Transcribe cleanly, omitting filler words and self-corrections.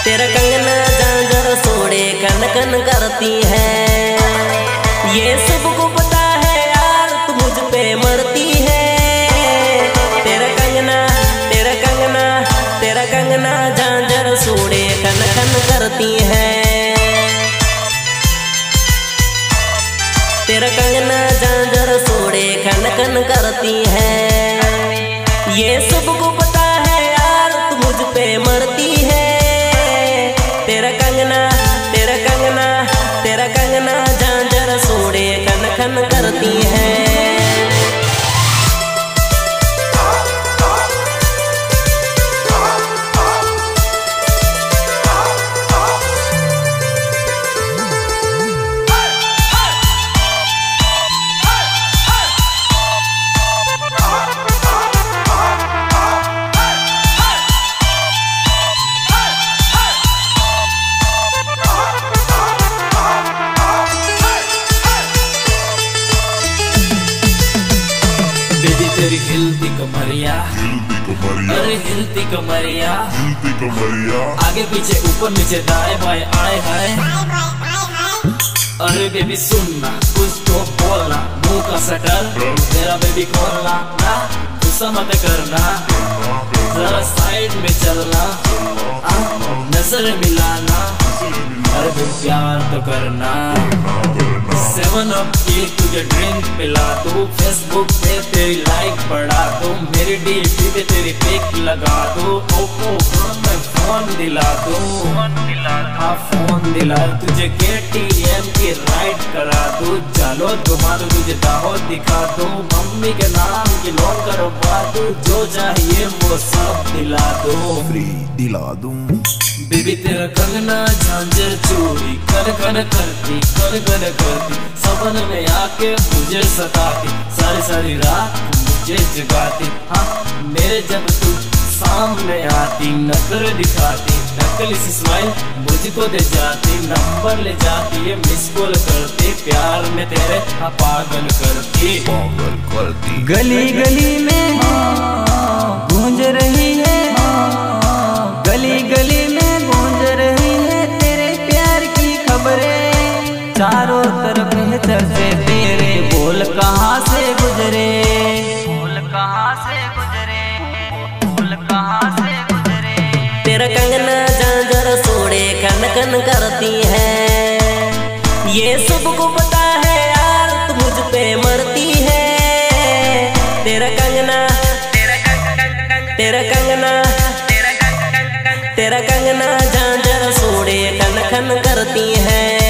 तेरा कंगना झांझर सोड़े कन कन करती है। ये सबको पता है यार तू मुझ पे मरती है। तेरा कंगना तेरा कंगना तेरा कंगना झांझर सोड़े कन कन करती है। तेरा कंगना झांझर सोड़े कन कन करती है। ये सबको पता है यार तू मुझ पे मरती है। तेरा कंगना तेरा कंगना तेरा कंगना झांझर सोड़े कन कन करती है। तेरी हिलती कमरिया, अरे हिलती कमरिया, आगे पीछे ऊपर नीचे दाएं बाएं आए हाय। अरे बेबी सुनना कुछ तो बोलना, मुंह का शटर तेरा बेबी खोलना ना, गुस्सा मत करना, जरा साइड में चलना, नजर मिलाना, अरे प्यार तो करना। 7 अप की तुझे ड्रिंक पिला दूं, फेसबुक पे तेरी लाइक बढ़ा दूं, मेरी डीपी पे तेरी पिक लगा दूं, ओप्पो में फोन दिला दूं, हाँ फोन दिला तुझे KTM की राइड करा दूं, चलो घुमा दूं तुझे दाहो दिखा दूं, मम्मी के नाम की लोन करवा दूं, जो चाहिए वो सब दिला दूं, फ्री दिला दूं। बेबी तेरा कंगना झांझर चोरी कर कर करती, कर कर करती, सपन में आके मुझे सताती, सारी सारी रात मुझे जगाती, हाँ मेरे जब तू सामने आती, नखरे दिखाती, नकली सी स्माइल मुझको दे जाती, नंबर ले जाती है मिस कॉल करती, प्यार में तेरे हाँ पागल करती, पागल करती। गली गली में गूंज रही है, गली गली में गूंज रही है तेरे प्यार की खबरें, चारों तरफ है चर्चे तेरे, बोल कहाँ से गुजरे, बोल कहाँ से गुजरे, बोल कहाँ से गुजरे। तेरा कंगना झांझर सोड़े कन कन करती है। ये सबको पता है यार तू मुझ पे मरती है। तेरा कंगना तेरा कंगना तेरा कंगना झांझर सोड़े कन कन करती है।